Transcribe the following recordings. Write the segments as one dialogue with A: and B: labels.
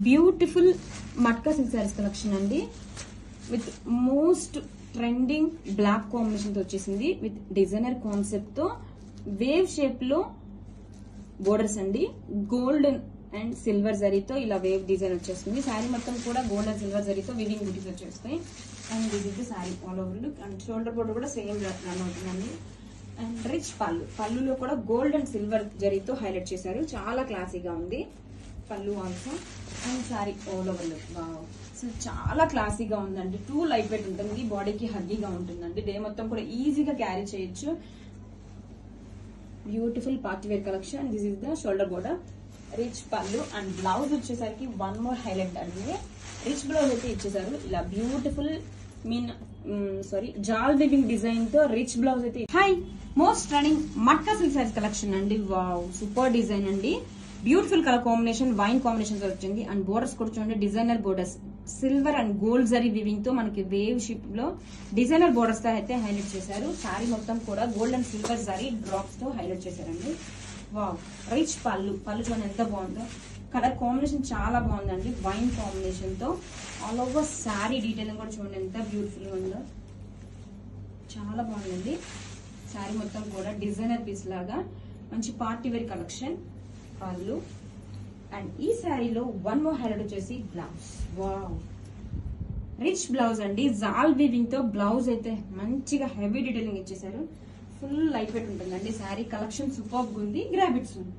A: Beautiful matka silk saris collection అండి. With most trending black combination తో వచ్చేసింది. విత్ డిజైనర్ కాన్సెప్ట్ తో వేవ్ షేప్ లో బోర్డర్స్ అండి. గోల్డెన్ అండ్ సిల్వర్ జరీతో ఇలా వేవ్ డిజైన్ వచ్చేస్తుంది. శారీ మొత్తం కూడా గోల్డ్ అండ్ సిల్వర్ జరీతో వివింగ్ బూటీస్ వచ్చేస్తాయి. And this is the sari all over look. And shoulder border కూడా సేమ్ రన్ అవుతుందండి. అండ్ రిచ్ పళ్ళులో కూడా గోల్డ్ అండ్ సిల్వర్ జరీతో హైలైట్ చేశారు. చాలా క్లాసీగా ఉంది pallu also. And sari all over look so చాలా క్లాసీగా ఉందండి. టూ లైట్ వెయిట్ ఉంటుంది, బాడీకి హగ్గీగా ఉంటుందండి. డే మొత్తం కూడా ఈజీగా క్యారీ చేయొచ్చు. Beautiful party wear collection. This is the shoulder border, rich pallu. And blouse వచ్చేసరికి వన్ మోర్ హైలైట్ అండి. రిచ్ బ్లౌజ్ అయితే ఇచ్చేసారు. ఇలా బ్యూటిఫుల్ జాల్ వివింగ్ డిజైన్ తో రిచ్ బ్లౌజ్ అయితే. Hi most trending matka silk saris collection అండి. వావ్ సూపర్ డిజైన్ అండి. Beautiful colour combination, wine combination వచ్చింది. అండ్ బోర్డర్స్ కూడా చూడండి, designer borders silver and gold zari weaving తో మనకి వేవ్ షిప్ లో డిజైనర్ బోర్డర్స్ తో అయితే హైలైట్ చేశారు. శారీ మొత్తం కూడా gold and silver zari drops తో హైలైట్ చేశారండి. వావ్ రిచ్ పళ్ళు చూడండి ఎంత బాగుందో. కలర్ కాంబినేషన్ చాలా బాగుందండి. వైన్ కాంబినేషన్ తో ఆల్ ఓవర్ శారీ డీటెయిలింగ్ కూడా చూడండి ఎంత బ్యూటిఫుల్ గా ఉందో. చాలా బాగుందండి. శారీ మొత్తం కూడా డిజైనర్ పీస్ లాగా మంచి పార్టీ వేర్ కలెక్షన్. పళ్ళు అండ్ ఈ శారీలో వన్ మోర్ హైలైట్ వచ్చేసి బ్లౌజ్. వావ్ రిచ్ బ్లౌజ్ అండి. జాల్ వీవింగ్ తో బ్లౌజ్ అయితే మంచిగా హెవీ డీటెయిలింగ్ ఇచ్చేసారు. ఫుల్ లైట్ వెయిట్ ఉంటుందండి. శారీ కలెక్షన్ సూపర్ ఉంది. Grab it soon.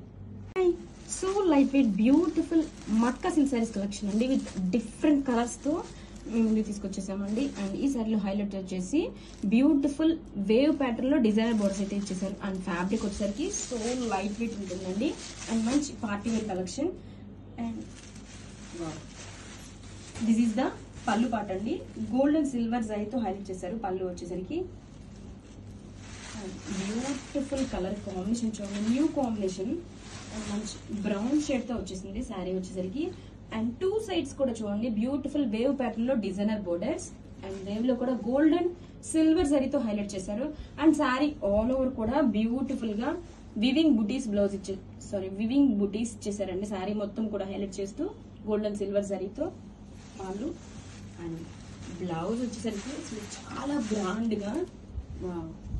A: So light wait beautiful matka silk saris collection అండి. విత్ డిఫరెంట్ కలర్స్ తో ముందు తీసుకొచ్చేసామండి. అండ్ ఈ శారీలో హైలైట్ వచ్చేసి బ్యూటిఫుల్ వేవ్ ప్యాటర్న్ లో డిజైనర్ బోర్డర్స్ అయితే ఇచ్చేసారు. అండ్ ఫ్యాబ్రిక్ వచ్చేసరికి సో లైట్ వెయిట్ ఉంటుందండి. అండ్ మంచి party wear collection. And this is the pallu part అండి. గోల్డ్ అండ్ సిల్వర్ జరీతో హైలైట్ చేశారు. పళ్ళు వచ్చేసరికి బ్యూటిఫుల్ కలర్ కాంబినేషన్ చూడండి, న్యూ కాంబినేషన్. అండ్ మంచి బ్రౌన్ షేడ్ తో వచ్చేసింది శారీ వచ్చేసరికి. అండ్ టూ సైడ్స్ కూడా చూడండి బ్యూటిఫుల్ వేవ్ ప్యాటర్న్ లో డిజైనర్ బోర్డర్స్. అండ్ వేవ్ లో కూడా గోల్డ్ అండ్ సిల్వర్ జరీతో హైలైట్ చేశారు. అండ్ శారీ ఆల్ ఓవర్ కూడా బ్యూటిఫుల్ గా వివింగ్ బుటీస్ వివింగ్ బుటీస్ ఇచ్చేసారండి. శారీ మొత్తం కూడా హైలైట్ చేస్తూ గోల్డ్ అండ్ సిల్వర్ జరీతో వాళ్ళు. అండ్ బ్లౌజ్ వచ్చేసరికి అసలు చాలా గ్రాండ్ గా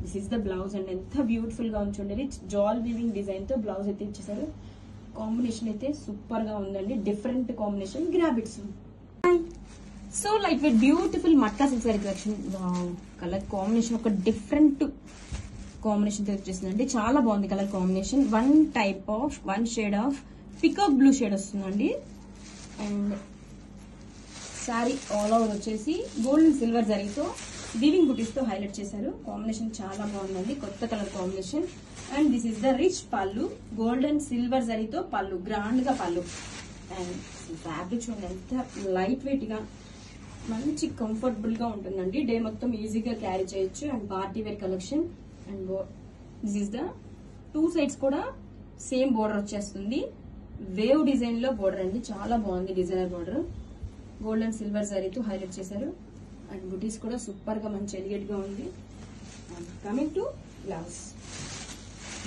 A: this is the blouse and ఎంత బ్యూటిఫుల్ గా ఉంచండి. రిచ్ జాల్ వివింగ్ డిజైన్ తో బ్లౌజ్ అయితే ఇచ్చేసారు. కాంబినేషన్ అయితే సూపర్ గా ఉందండి. Different combination. Grab it soon. So light wait beautiful matka silk sorry collection. Colour combination ఒక డిఫరెంట్ కాంబినేషన్ తో వచ్చేసిందండి. చాలా బాగుంది colour combination. One shade of peacock blue shade వస్తుందండి. అండ్ శారీ ఆల్ ఓవర్ వచ్చేసి గోల్డ్ అండ్ సిల్వర్ జరీతో వీవింగ్ బుటీస్ తో highlight చేశారు. కాంబినేషన్ చాలా బాగుందండి. కొత్త colour combination. And this is the rich పళ్ళు, గోల్డ్ అండ్ సిల్వర్ జరీతో పళ్ళు, గ్రాండ్ గా పళ్ళు. అండ్ ఫ్యాబ్రిక్ చూడండి ఎంత లైట్ వెయిట్ గా మంచి కంఫర్టబుల్ గా ఉంటుందండి. డే మొత్తం ఈజీగా క్యారీ చేయొచ్చు. And party wear collection. And this is the two sides కూడా సేమ్ బోర్డర్ వచ్చేస్తుంది. వేవ్ డిజైన్ లో బోర్డర్ అండి. చాలా బాగుంది designer border. Gold and silver జరీతో హైలైట్ చేశారు. అండ్ బుటీస్ కూడా సూపర్ గా మంచి ఎలిగేట్ గా ఉంది. Coming to blouse,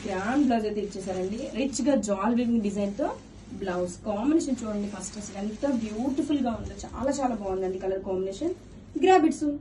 A: grand blouse అయితే ఇచ్చేసారండి. రిచ్ గా జాల్ వివింగ్ డిజైన్ తో బ్లౌజ్. కాంబినేషన్ చూడండి ఫస్ట్ అసలు ఎంత బ్యూటిఫుల్ గా ఉందో. చాలా చాలా బాగుందండి colour combination. Grab it soon.